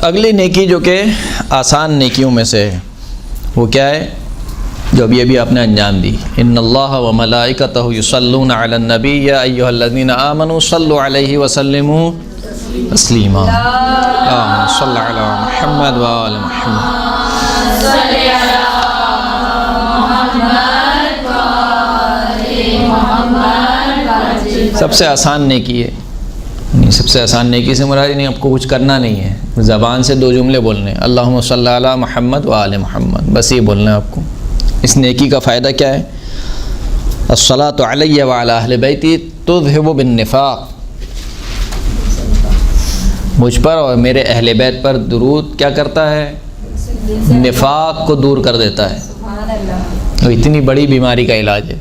اگلی نیکی جو کہ آسان نیکیوں میں سے ہے وہ کیا ہے؟ جو ابھی آپ نے انجام دی. ان اللہ و ملائکتہ یصلون علی النبی یا ایھا الذین آمنوا صلوا علیہ وسلموا تسلیما. صلی علی محمد و آل محمد. سب سے آسان نیکی ہے. سب سے آسان نیکی سے مراد نہیں آپ کو کچھ کرنا نہیں ہے، زبان سے 2 جملے بولنے، اللہم صلی علی محمد و آل محمد، بس یہ بولنا ہے آپ کو. اس نیکی کا فائدہ کیا ہے؟ الصلاۃ علی وعلی اہل بیتی تذہب بالنفاق. مجھ پر اور میرے اہل بیت پر درود کیا کرتا ہے؟ نفاق کو دور کر دیتا ہے. وہ اتنی بڑی بیماری کا علاج ہے.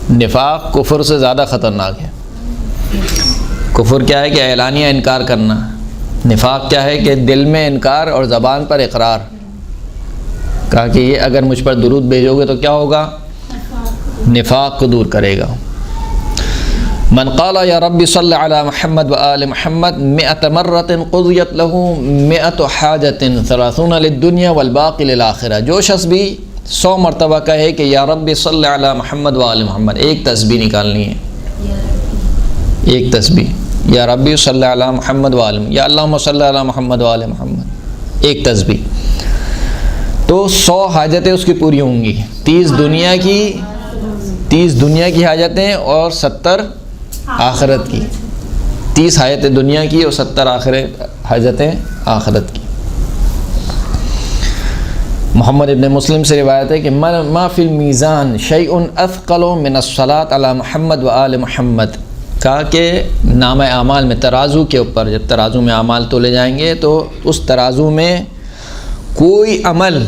نفاق کفر سے زیادہ خطرناک ہے. کفر کیا ہے کہ اعلانیہ انکار کرنا، نفاق کیا ہے کہ دل میں انکار اور زبان پر اقرار. کہا کہ یہ اگر مجھ پر درود بھیجو گے تو کیا ہوگا؟ نفاق کو دور کرے گا. من قال یا ربی صلی علی محمد و آل محمد 100 مرۃ قضیت له 100 حاجۃ 30 للدنیا والباقی للآخرہ. جو شخص بھی 100 مرتبہ کہے کہ یا ربی صلی علی محمد و آل محمد، ایک تسبیح نکالنی ہے، ایک تسبیح، یا ربی صلی علی محمد و آل محمد، یا اللہم صلی علی محمد و آل محمد، ایک تسبیح، تو 100 حاجتیں اس کی پوری ہوں گی. 30 دنیا کی حاجتیں اور 70 آخرت کی. 30 حاجتیں دنیا کی اور 70 حاجتیں آخرت کی. محمد ابن مسلم سے روایت ہے کہ ما فی المیزان شیء اثقل من الصلاۃ علی محمد و آل محمد. کہا کہ نامہ اعمال میں، ترازو کے اوپر جب ترازو میں اعمال تولے جائیں گے تو اس ترازو میں کوئی عمل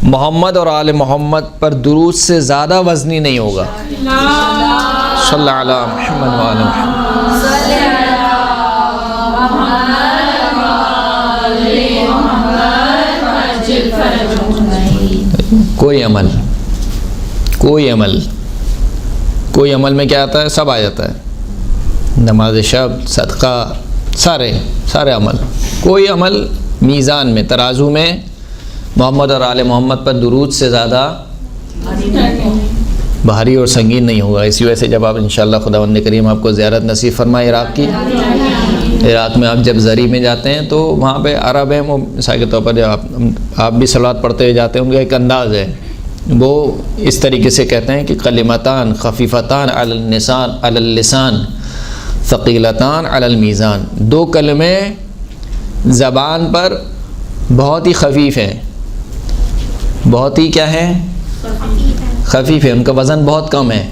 محمد اور آل محمد پر درود سے زیادہ وزنی نہیں ہوگا. صلی علی محمد و آل محمد. کوئی عمل میں کیا آتا ہے؟ سب آ جاتا ہے، نماز شب، صدقہ، سارے عمل. کوئی عمل میزان میں، ترازو میں محمد اور آل محمد پر درود سے زیادہ بھاری اور سنگین نہیں ہوگا. اسی وجہ سے جب آپ انشاءاللہ خداوند کریم آپ کو زیارت نصیب فرمائے عراق کی، عراق میں آپ جب زری میں جاتے ہیں تو وہاں پہ عرب ہیں، وہ مثال کے طور پر جب آپ بھی صلوات پڑھتے ہوئے جاتے ہیں، ان کا ایک انداز ہے، وہ اس طریقے سے کہتے ہیں کہ کلمتان خفیفتان علی اللسان ثقیلتان علی المیزان. 2 کلمے زبان پر بہت ہی خفیف ہیں، بہت ہی کیا ہے؟ خفیف ہے، ان کا وزن بہت کم ہے.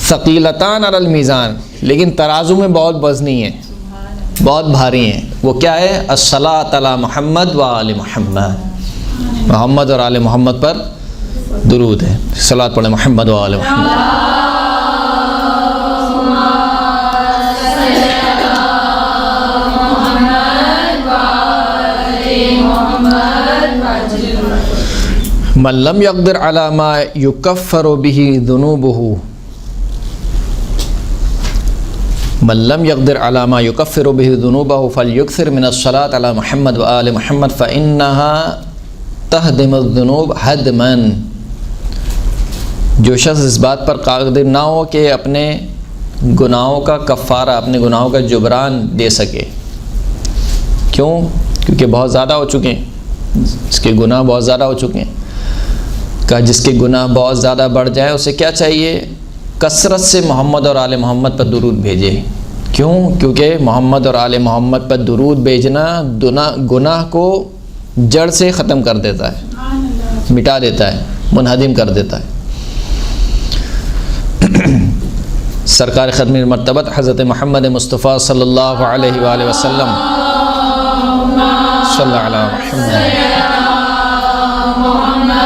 ثقیلتان علی المیزان، لیکن ترازو میں بہت وزنی ہیں، بہت بھاری ہیں. وہ کیا ہے؟ الصلاۃ علی محمد و آل محمد. محمد اور آل محمد پر درود ہے. صلاۃ پڑھیں محمد و آل محمد. من لم يقدر على ما يكفر به ذنوبه فليكثر من الصلاة على محمد وآل محمد فإنها تهدم الذنوب هدما. جو شخص اس بات پر قادر نہ ہو کہ اپنے گناہوں کا کفارہ، اپنے گناہوں کا جبران دے سکے. کیوں؟ کیونکہ بہت زیادہ ہو چکے ہیں، اس کے گناہ بہت زیادہ ہو چکے ہیں. کہ جس کے گناہ بہت زیادہ بڑھ جائے اسے کیا چاہیے؟ کثرت سے محمد اور آل محمد پر درود بھیجے. کیوں؟ کیونکہ محمد اور آل محمد پر درود بھیجنا گناہ کو جڑ سے ختم کر دیتا ہے، مٹا دیتا ہے، منہدم کر دیتا ہے. سرکار ختم مرتبت حضرت محمد مصطفیٰ صلی اللہ علیہ وآلہ وسلم صلی اللہ علیہ محمد.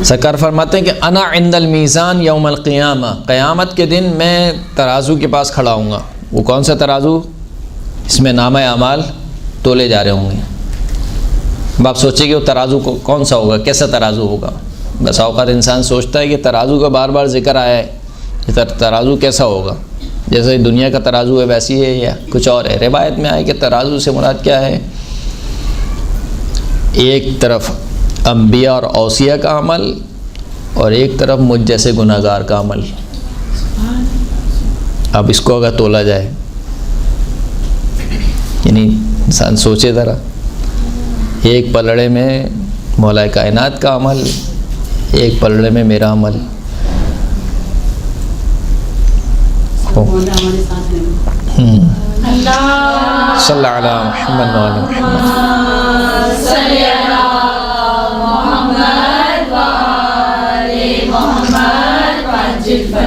سرکار فرماتے ہیں کہ انا عند المیزان یوم القیامہ، قیامت کے دن میں ترازو کے پاس کھڑا ہوں گا. وہ کون سا ترازو؟ اس میں نامہ اعمال تولے جا رہے ہوں گے. اب آپ سوچیں کہ وہ ترازو کون سا ہوگا، کیسا ترازو ہوگا. بس اوقات انسان سوچتا ہے کہ ترازو کا بار بار ذکر آیا ہے، یہ ترازو کیسا ہوگا. جیسے دنیا کا ترازو ہے ویسی ہے یا کچھ اور ہے؟ روایت میں آئے کہ ترازو سے مراد کیا ہے؟ ایک طرف انبیاء اور اوصیاء کا عمل اور ایک طرف مجھ جیسے گناہ گار کا عمل. اب اس کو اگر تولا جائے، یعنی انسان سوچے ذرا، ایک پلڑے میں مولا کائنات کا عمل، ایک پلڑے میں میرا عمل. صلی اللہ علیہ محمد و علی محمد.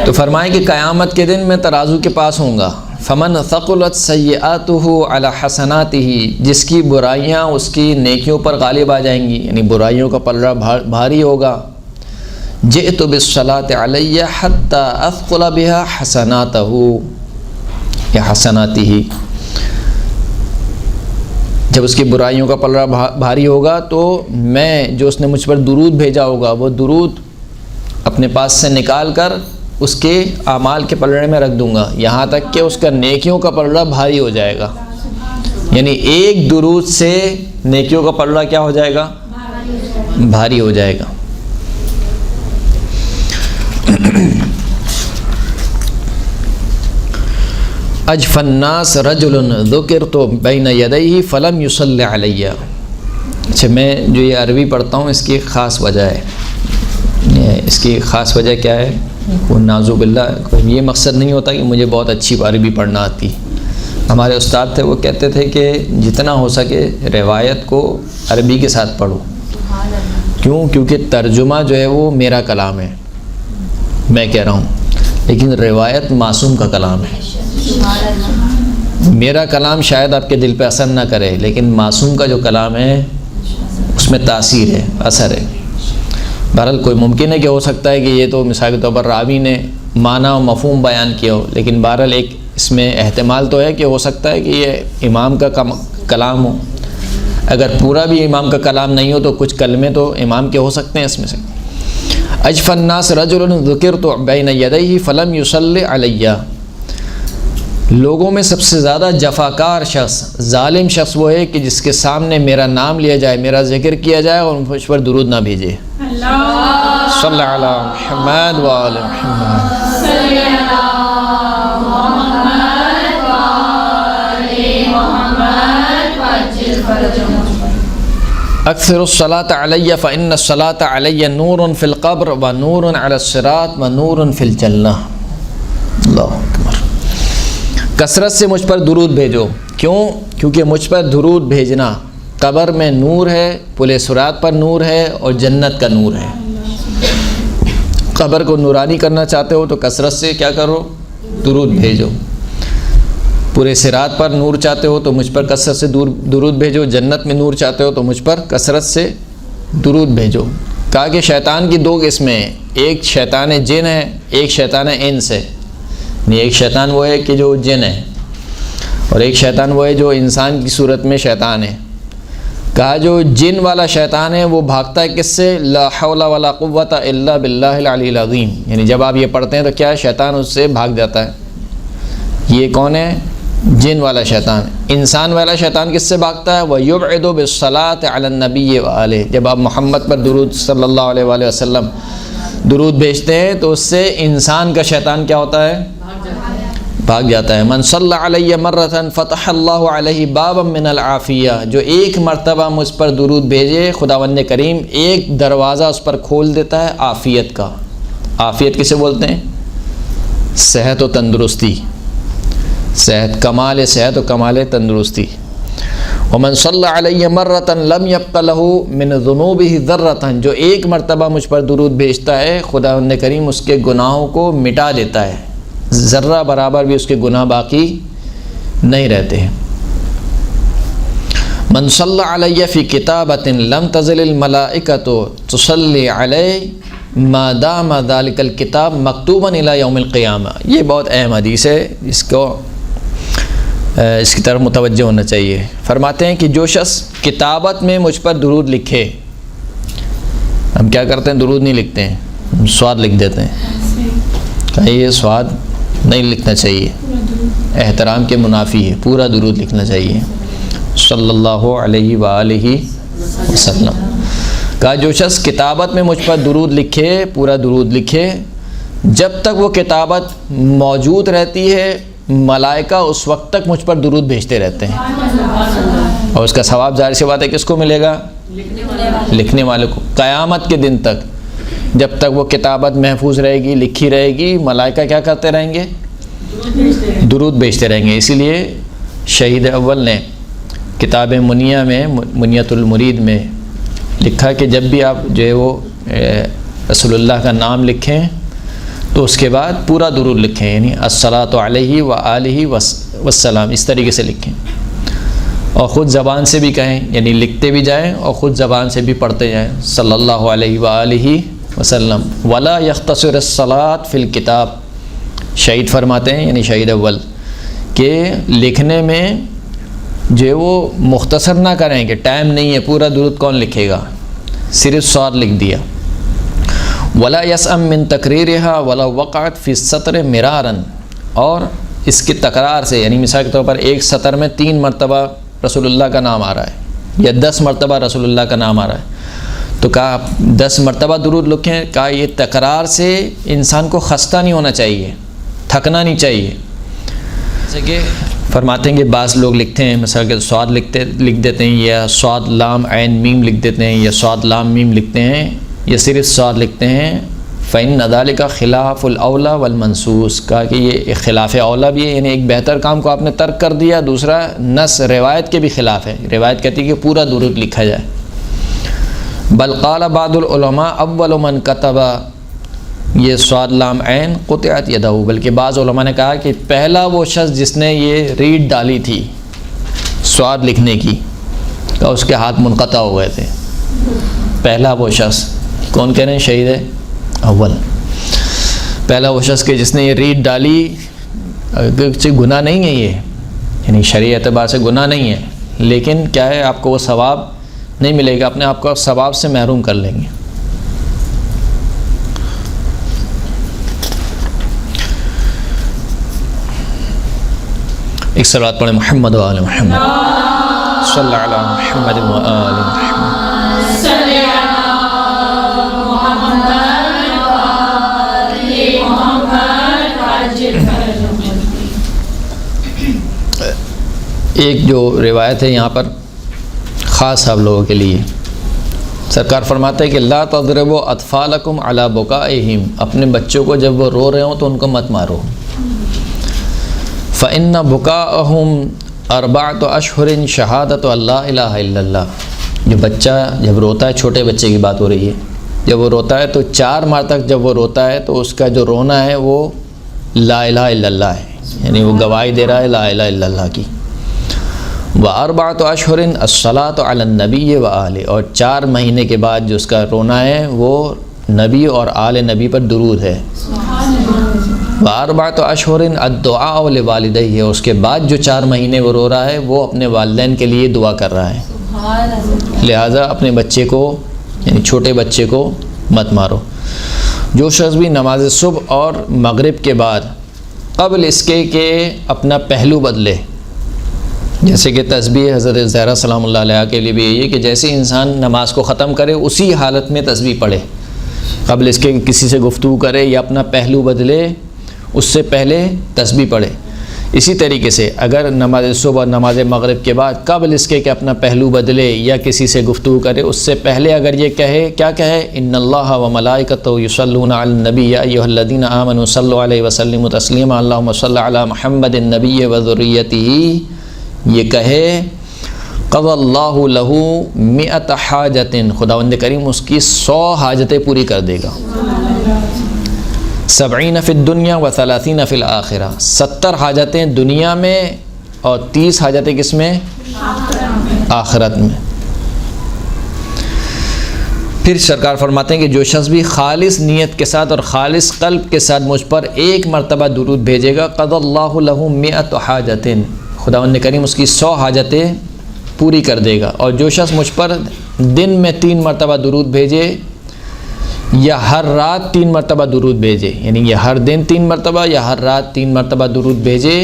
تو فرمائے کہ قیامت کے دن میں ترازو کے پاس ہوں گا. فمن ثقلت سیئاتہ علی حسناتہ، جس کی برائیاں اس کی نیکیوں پر غالب آ جائیں گی، یعنی برائیوں کا پلڑا بھاری ہوگا. جئت بالصلاۃ علی حتی اثقل بها حسناتہ یا حسناتہ. جب اس کی برائیوں کا پلڑا بھاری ہوگا تو میں جو اس نے مجھ پر درود بھیجا ہوگا وہ درود اپنے پاس سے نکال کر اس کے اعمال کے پلڑے میں رکھ دوں گا، یہاں تک کہ اس کا نیکیوں کا پلڑا بھاری ہو جائے گا. یعنی ایک درود سے نیکیوں کا پلڑا کیا ہو جائے گا؟ بھاری ہو جائے گا. اجف الناس رجل ذکرت بین یدیہ فلم یصلی علیہ. اچھا، میں جو یہ عربی پڑھتا ہوں اس کی خاص وجہ ہے. اس کی خاص وجہ کیا ہے؟ وہ نعوذ باللہ یہ مقصد نہیں ہوتا کہ مجھے بہت اچھی عربی پڑھنا آتی. ہمارے استاد تھے، وہ کہتے تھے کہ جتنا ہو سکے روایت کو عربی کے ساتھ پڑھو. کیوں؟ کیونکہ ترجمہ جو ہے وہ میرا کلام ہے، میں کہہ رہا ہوں، لیکن روایت معصوم کا کلام ہے. میرا کلام شاید آپ کے دل پہ اثر نہ کرے، لیکن معصوم کا جو کلام ہے اس میں تاثیر ہے، اثر ہے. بہرحال کوئی ممکن ہے کہ ہو سکتا ہے کہ یہ تو مثال کے طور پر راوی نے معنی و مفہوم بیان کیا ہو، لیکن بہرحال ایک اس میں احتمال تو ہے کہ ہو سکتا ہے کہ یہ امام کا کلام ہو. اگر پورا بھی امام کا کلام نہیں ہو تو کچھ کلمے تو امام کے ہو سکتے ہیں اس میں سے. اجف الناس رجل ذکرت بین یدیہ فلم یصلی علیہ. لوگوں میں سب سے زیادہ جفاکار شخص، ظالم شخص وہ ہے کہ جس کے سامنے میرا نام لیا جائے، میرا ذکر کیا جائے اور مجھ پر درود نہ بھیجے. صلی علی محمد و آل محمد. اکثر الصلاۃ علی فإن الصلاۃ علی نور فی القبر و نور علی الصراط و نور فی الجنہ. اللہ اکبر. کثرت سے مجھ پر درود بھیجو. کیوں؟ کیونکہ مجھ پر درود بھیجنا قبر میں نور ہے، پل صراط پر نور ہے اور جنت کا نور ہے. قبر کو نورانی کرنا چاہتے ہو تو کثرت سے کیا کرو؟ درود بھیجو. پورے صراط پر نور چاہتے ہو تو مجھ پر کثرت سے درود بھیجو. جنت میں نور چاہتے ہو تو مجھ پر کثرت سے درود بھیجو. کہا کہ شیطان کی دو قسمیں ہیں، ایک شیطان جن ہے، ایک شیطان انس ہے. ایک شیطان وہ ہے کہ جو جن ہے اور ایک شیطان وہ ہے جو انسان کی صورت میں شیطان ہے. کہا جو جن والا شیطان ہے وہ بھاگتا ہے کس سے؟ لا حول ولا قوت الا باللہ العلی العظیم. یعنی جب آپ یہ پڑھتے ہیں تو کیا ہے؟ شیطان اس سے بھاگ جاتا ہے. یہ کون ہے؟ جن والا شیطان. انسان والا شیطان کس سے بھاگتا ہے؟ وَيُبْعِدُ بِالصَّلَاةِ عَلَى النَّبِيِّ وَآلِهِ. جب آپ محمد پر درود صلی اللہ علیہ وآلہ وسلم درود بھیجتے ہیں تو اس سے انسان کا شیطان کیا ہوتا ہے؟ بھاگ جاتا ہے. من صلی علیہ مرۃ فتح اللہ علیہ بابا من العافیہ. جو ایک مرتبہ مجھ پر درود بھیجے خداوند کریم ایک دروازہ اس پر کھول دیتا ہے عافیت کا. عافیت کسے بولتے ہیں؟ صحت و تندرستی. صحت، کمال صحت و کمال تندرستی. ومن صلی علیہ مرۃ لم یبق له من ذنوبہ ذرۃ. جو ایک مرتبہ مجھ پر درود بھیجتا ہے خداوند کریم اس کے گناہوں کو مٹا دیتا ہے، ذرہ برابر بھی اس کے گناہ باقی نہیں رہتے ہیں. من صلی علیہ فی کتابۃ لم تزل الملائکۃ تصلی علیہ ما دام ذلک الکتاب مکتوبا الی یوم القیامہ. یہ بہت اہم حدیث ہے، اس کی طرف متوجہ ہونا چاہیے. فرماتے ہیں کہ جو شخص کتابت میں مجھ پر درود لکھے، ہم کیا کرتے ہیں؟ درود نہیں لکھتے ہیں، ہم سواد لکھ دیتے ہیں. یہ سواد نہیں لکھنا چاہیے. احترام کے منافی ہے، پورا درود لکھنا چاہیے صلی اللہ علیہ وآلہ وسلم۔ کہا جو شخص کتابت میں مجھ پر درود لکھے، پورا درود لکھے، جب تک وہ کتابت موجود رہتی ہے ملائکہ اس وقت تک مجھ پر درود بھیجتے رہتے ہیں، اور اس کا ثواب ظاہر سی بات ہے کس کو ملے گا؟ لکھنے والے کو، قیامت کے دن تک۔ جب تک وہ کتابت محفوظ رہے گی، لکھی رہے گی، ملائکہ کیا کرتے رہیں گے؟ درود بھیجتے رہیں گے۔ اسی لیے شہید اول نے کتاب منیہ میں، منیۃ المرید میں لکھا کہ جب بھی آپ جو ہے وہ رسول اللہ کا نام لکھیں تو اس کے بعد پورا درود لکھیں، یعنی الصلاۃ علیہ وآلہ وسلام، اس طریقے سے لکھیں، اور خود زبان سے بھی کہیں، یعنی لکھتے بھی جائیں اور خود زبان سے بھی پڑھتے جائیں صلی اللہ علیہ وآلہ وسلم۔ ولا یختصر الصلاۃ فی الکتاب، شہید فرماتے ہیں یعنی شہید اول کہ لکھنے میں جو وہ مختصر نہ کریں کہ ٹائم نہیں ہے، پورا درود کون لکھے گا، صرف صاد لکھ دیا۔ ولا یسأم من تقریرها ولا وقعت فی السطر مرارا، اور اس کی تکرار سے، یعنی مثال کے طور پر ایک سطر میں 3 مرتبہ رسول اللہ کا نام آ رہا ہے یا 10 مرتبہ رسول اللہ کا نام آ رہا ہے، تو کہا 10 مرتبہ درود لکھیں۔ کہا یہ تکرار سے انسان کو خستہ نہیں ہونا چاہیے، تھکنا نہیں چاہیے۔ جیسے کہ فرماتے ہیں کہ بعض لوگ لکھتے ہیں، مثلا کہ صاد لکھ دیتے ہیں، یا صاد لام عین میم لکھ دیتے ہیں، یا صاد لام میم لکھتے ہیں، یا صرف صاد لکھتے ہیں۔ فإن ذلك خلاف الاولی والمنصوص، کہا کہ یہ خلاف اولا بھی ہے، یعنی ایک بہتر کام کو آپ نے ترک کر دیا، دوسرا نص روایت کے بھی خلاف ہے، روایت کہتی ہے کہ پورا درود لکھا جائے۔ بل قال بعض العلماء اول من کتب یہ صاد لام عین قطعت یدہ، بلکہ بعض علماء نے کہا کہ پہلا وہ شخص جس نے یہ ریڈ ڈالی تھی صاد لکھنے کی، کہ اس کے ہاتھ منقطع ہو گئے تھے۔ پہلا وہ شخص کون کہہ رہے ہیں؟ شہید اول، پہلا وہ شخص کہ جس نے یہ ریڈ ڈالی، گناہ نہیں ہے یہ، یعنی شرعی اعتبار سے گناہ نہیں ہے، لیکن کیا ہے آپ کو وہ ثواب نہیں ملے گا، اپنے آپ کو ثواب سے محروم کر لیں گے۔ ایک صلوات پڑھیں محمد و آل محمد، صلی اللہ علی محمد و آل محمد۔ ایک جو روایت ہے یہاں پر خاص آپ لوگوں کے لیے، سرکار فرماتے ہیں کہ لا تضربوا اطفالکم علی بکائہم، اپنے بچوں کو جب وہ رو رہے ہوں تو ان کو مت مارو۔ فإن بکاءہم 4 اشہر شہادۃ لا الہ الا اللہ، جو بچہ جب روتا ہے، چھوٹے بچے کی بات ہو رہی ہے، جب وہ روتا ہے تو 4 ماہ تک جب وہ روتا ہے تو اس کا جو رونا ہے وہ لا الہ الا اللہ ہے، یعنی وہ گواہی دے رہا ہے لا الہ الا اللہ کی۔ و4 اشہر الصلاۃ علی النبی و آلہ، اور 4 مہینے کے بعد جو اس کا رونا ہے وہ نبی اور آل نبی پر درود ہے۔ و4 اشہر الدعاء لوالدیہ، اس کے بعد جو 4 مہینے وہ رو رہا ہے وہ اپنے والدین کے لیے دعا کر رہا ہے۔ لہٰذا اپنے بچے کو، یعنی چھوٹے بچے کو مت مارو۔ جو شخص بھی نماز صبح اور مغرب کے بعد قبل اس کے کہ اپنا پہلو بدلے، جیسے کہ تسبیح حضرت زہرا سلام اللہ علیہ کے لیے بھی یہ کہ جیسے انسان نماز کو ختم کرے اسی حالت میں تسبیح پڑھے، قبل اس کے کسی سے گفتگو کرے یا اپنا پہلو بدلے اس سے پہلے تسبیح پڑھے۔ اسی طریقے سے اگر نماز صبح اور نماز مغرب کے بعد قبل اس کے کہ اپنا پہلو بدلے یا کسی سے گفتگو کرے اس سے پہلے اگر یہ کہے، کیا کہے؟ ان اللہ و ملائکتہ یصلون علی النبی یا ایھا الذین آمنوا صلوا علیہ وسلموا تسلیما اللہم صل علی محمد النبی و ذریتہ، یہ کہے قضى اللہ لہ 100 حاجۃ، خداوند کریم اس کی 100 حاجتیں پوری کر دے گا۔ 70 فی الدنیا و 30 فی الآخرہ، 70 حاجتیں دنیا میں اور 30 حاجتیں کس میں؟ آخرت میں۔ پھر سرکار فرماتے ہیں کہ جو شخص بھی خالص نیت کے ساتھ اور خالص قلب کے ساتھ مجھ پر 1 مرتبہ درود بھیجے گا، قضى اللہ لہ 100 حاجۃ، خداوند کریم اس کی 100 حاجتیں پوری کر دے گا۔ اور جو شخص مجھ پر دن میں 3 مرتبہ درود بھیجے یا ہر رات 3 مرتبہ درود بھیجے، یعنی یہ ہر دن 3 مرتبہ یا ہر رات 3 مرتبہ درود بھیجے،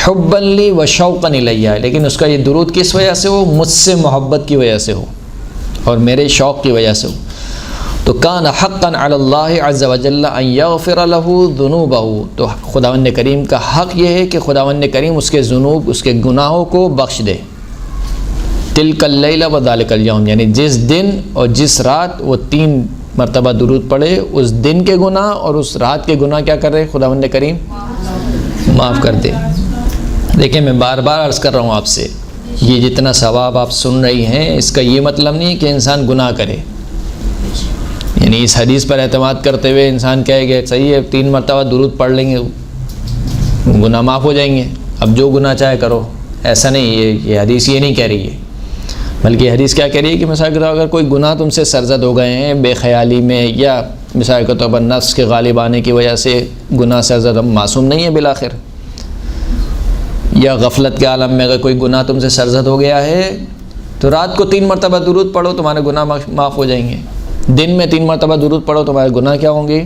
حبا لی و شوقا الیہ، لیکن اس کا یہ درود کس وجہ سے ہو؟ مجھ سے محبت کی وجہ سے ہو اور میرے شوق کی وجہ سے ہو۔ تو کان حقا علی اللہ عز وجل ان یغفر لہ ذنوبہ، تو خداوند کریم کا حق یہ ہے کہ خداوند کریم اس کے ذنوب، اس کے گناہوں کو بخش دے۔ تلک اللیلہ و ذالک الیوم، یعنی جس دن اور جس رات وہ 3 مرتبہ درود پڑھے، اس دن کے گناہ اور اس رات کے گناہ کیا کر رہے خداوند کریم؟ معاف کر دے۔ دیکھیں میں بار بار عرض کر رہا ہوں آپ سے، یہ جتنا ثواب آپ سن رہی ہیں اس کا یہ مطلب نہیں کہ انسان گناہ کرے، یعنی اس حدیث پر اعتماد کرتے ہوئے انسان کہے کہ صحیح ہے 3 مرتبہ درود پڑھ لیں گے گناہ معاف ہو جائیں گے، اب جو گناہ چاہے کرو، ایسا نہیں، یہ حدیث یہ نہیں کہہ رہی ہے، بلکہ یہ حدیث کیا کہہ رہی ہے کہ مثال کے طور پر اگر کوئی گناہ تم سے سرزد ہو گئے ہیں بے خیالی میں، یا مثال کے طور پر نفس کے غالب آنے کی وجہ سے گناہ سرزد، ہم معصوم نہیں ہے بالآخر، یا غفلت کے عالم میں اگر کوئی گناہ تم سے سرزد ہو گیا ہے تو رات کو 3 مرتبہ درود پڑھو، تمہارے گناہ معاف ہو جائیں گے۔ دن میں 3 مرتبہ درود پڑھو، تمہارے گناہ کیا ہوں گے؟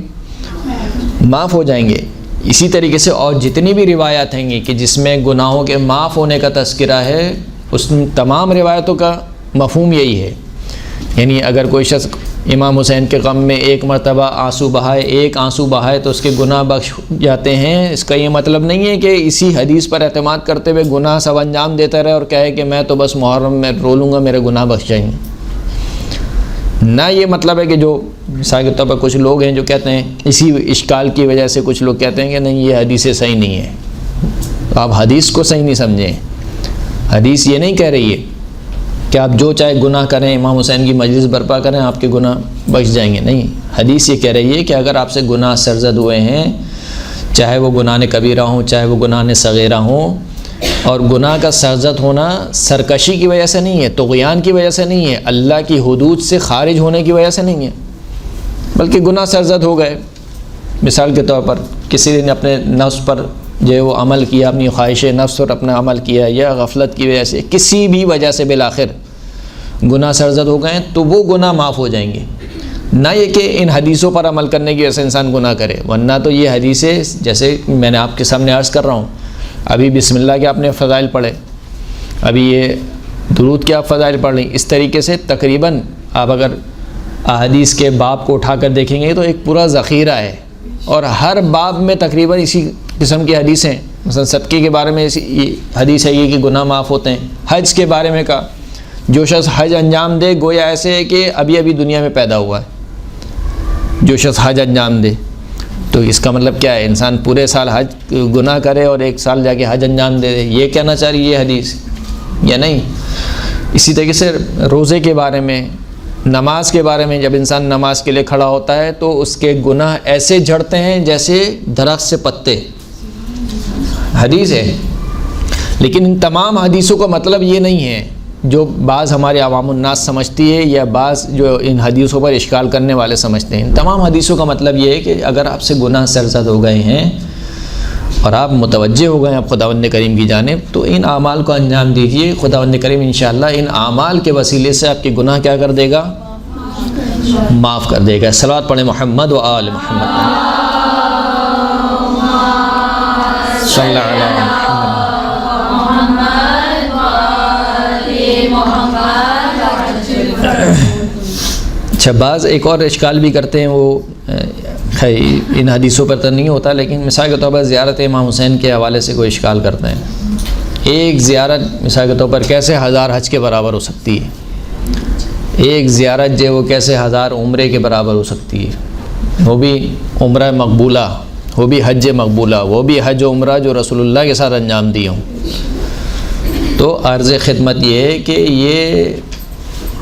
معاف ہو جائیں گے۔ اسی طریقے سے اور جتنی بھی روایات ہیں گی کہ جس میں گناہوں کے معاف ہونے کا تذکرہ ہے، اس تمام روایتوں کا مفہوم یہی ہے، یعنی اگر کوئی شخص امام حسین کے غم میں 1 مرتبہ آنسو بہائے، 1 آنسو بہائے تو اس کے گناہ بخش جاتے ہیں، اس کا یہ مطلب نہیں ہے کہ اسی حدیث پر اعتماد کرتے ہوئے گناہ سب انجام دیتا رہے اور کہے کہ میں تو بس محرم میں رو لوں گا میرے گناہ بخش جائیں گے۔ نہ یہ مطلب ہے کہ جو مثال کے طور پر کچھ لوگ ہیں جو کہتے ہیں، اسی اشکال کی وجہ سے کچھ لوگ کہتے ہیں کہ نہیں یہ حدیث صحیح نہیں ہے، تو آپ حدیث کو صحیح نہیں سمجھیں۔ حدیث یہ نہیں کہہ رہی ہے کہ آپ جو چاہے گناہ کریں، امام حسین کی مجلس برپا کریں، آپ کے گناہ بخش جائیں گے، نہیں، حدیث یہ کہہ رہی ہے کہ اگر آپ سے گناہ سرزد ہوئے ہیں، چاہے وہ گناہ کبیرہ ہوں چاہے وہ گناہ صغیرہ ہوں، اور گناہ کا سرزد ہونا سرکشی کی وجہ سے نہیں ہے، طغیان کی وجہ سے نہیں ہے، اللہ کی حدود سے خارج ہونے کی وجہ سے نہیں ہے، بلکہ گناہ سرزد ہو گئے، مثال کے طور پر کسی نے اپنے نفس پر جو وہ عمل کیا، اپنی خواہش نفس پر اپنا عمل کیا، یا غفلت کی وجہ سے کسی بھی وجہ سے بالآخر گناہ سرزد ہو گئے تو وہ گناہ معاف ہو جائیں گے، نہ یہ کہ ان حدیثوں پر عمل کرنے کی وجہ سے انسان گناہ کرے، ورنہ تو یہ حدیثیں جیسے میں نے آپ کے سامنے عرض کر رہا ہوں، ابھی بسم اللہ کے آپ نے فضائل پڑھے، ابھی یہ درود کے آپ فضائل پڑھ لیں، اس طریقے سے تقریباً آپ اگر احادیث کے باب کو اٹھا کر دیکھیں گے تو ایک پورا ذخیرہ ہے، اور ہر باب میں تقریباً اسی قسم کی حدیثیں، مثلا صدقے کے بارے میں حدیث ہے یہ کہ گناہ معاف ہوتے ہیں، حج کے بارے میں کہا جو شخص حج انجام دے گویا ایسے ہے کہ ابھی ابھی دنیا میں پیدا ہوا ہے، جو شخص حج انجام دے، تو اس کا مطلب کیا ہے؟ انسان پورے سال حج گناہ کرے اور 1 سال جا کے حج انجام دے، یہ کہنا چاہ رہی ہے حدیث یا نہیں؟ اسی طریقے سے روزے کے بارے میں، نماز کے بارے میں، جب انسان نماز کے لیے کھڑا ہوتا ہے تو اس کے گناہ ایسے جھڑتے ہیں جیسے درخت سے پتے، حدیث ہے۔ لیکن ان تمام حدیثوں کا مطلب یہ نہیں ہے جو بعض ہمارے عوام الناس سمجھتی ہے، یا بعض جو ان حدیثوں پر اشکال کرنے والے سمجھتے ہیں۔ ان تمام حدیثوں کا مطلب یہ ہے کہ اگر آپ سے گناہ سرزد ہو گئے ہیں اور آپ متوجہ ہو گئے ہیں آپ خداوند کریم کی جانب، تو ان اعمال کو انجام دیجیے، خداوند کریم انشاءاللہ ان اعمال کے وسیلے سے آپ کے گناہ کیا کر دے گا؟ معاف کر دے گا۔ صلوات پڑھیں محمد و آل محمد، صلی اللہ علیہ وسلم۔ اچھا، بعض ایک اور اشکال بھی کرتے ہیں، وہ ان حدیثوں پر تو نہیں ہوتا، لیکن مثال کے طور پر زیارت امام حسین کے حوالے سے کوئی اشکال کرتے ہیں۔ ایک زیارت مثال کے طور پر کیسے 1000 حج کے برابر ہو سکتی ہے؟ ایک زیارت جو وہ کیسے 1000 عمرے کے برابر ہو سکتی ہے؟ وہ بھی عمرہ مقبولہ، وہ بھی حج مقبولہ، وہ بھی حج و عمرہ جو رسول اللہ کے ساتھ انجام دی ہوں۔ تو عرض خدمت یہ ہے کہ یہ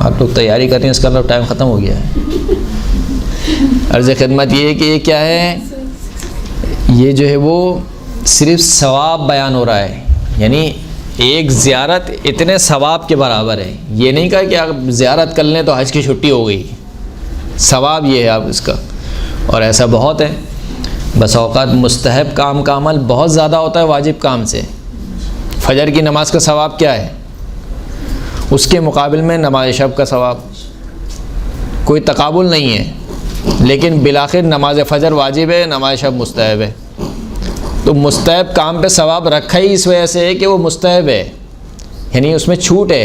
آپ لوگ تیاری کر رہے ہیں، اس کا مطلب ٹائم ختم ہو گیا ہے۔ عرض خدمت یہ ہے کہ یہ کیا ہے، یہ جو ہے وہ صرف ثواب بیان ہو رہا ہے، یعنی ایک زیارت اتنے ثواب کے برابر ہے، یہ نہیں کہا کہ آپ زیارت کر لیں تو حج کی چھٹی ہو گئی، ثواب یہ ہے آپ اس کا، اور ایسا بہت ہے، بس اوقات مستحب کام کا عمل بہت زیادہ ہوتا ہے واجب کام سے۔ فجر کی نماز کا ثواب کیا ہے؟ اس کے مقابل میں نماز شب کا ثواب کوئی تقابل نہیں ہے، لیکن بالآخر نماز فجر واجب ہے، نماز شب مستحب ہے۔ تو مستحب کام پہ ثواب رکھا ہی اس وجہ سے ہے کہ وہ مستحب ہے، یعنی اس میں چھوٹ ہے،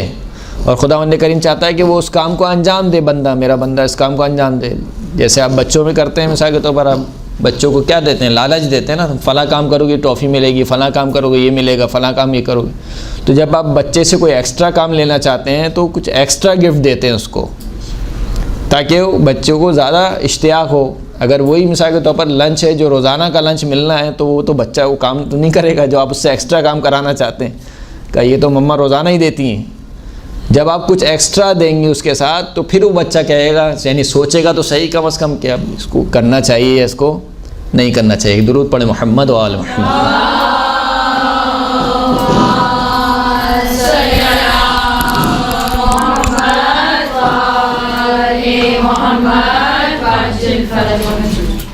اور خداوند کریم چاہتا ہے کہ وہ اس کام کو انجام دے، میرا بندہ اس کام کو انجام دے۔ جیسے آپ بچوں میں کرتے ہیں، مثال کے طور پر آپ بچوں کو کیا دیتے ہیں؟ لالچ دیتے ہیں نا، فلاں کام کرو گے ٹافی ملے گی، فلاں کام کرو گے یہ ملے گا، فلاں کام یہ کرو گے۔ تو جب آپ بچے سے کوئی ایکسٹرا کام لینا چاہتے ہیں تو کچھ ایکسٹرا گفٹ دیتے ہیں اس کو، تاکہ بچوں کو زیادہ اشتیاق ہو۔ اگر وہی مثال کے طور پر لنچ ہے جو روزانہ کا لنچ ملنا ہے، تو وہ تو بچہ وہ کام تو نہیں کرے گا جو آپ اس سے ایکسٹرا کام کرانا چاہتے ہیں، کہ یہ تو مما روزانہ ہی دیتی ہیں۔ جب آپ کچھ ایکسٹرا دیں گے اس کے ساتھ، تو پھر وہ بچہ کہے گا، یعنی سوچے گا تو صحیح کم از کم کہ اب اس کو کرنا چاہیے یا اس کو نہیں کرنا چاہیے۔ درود پڑھیں محمد و آل محمد۔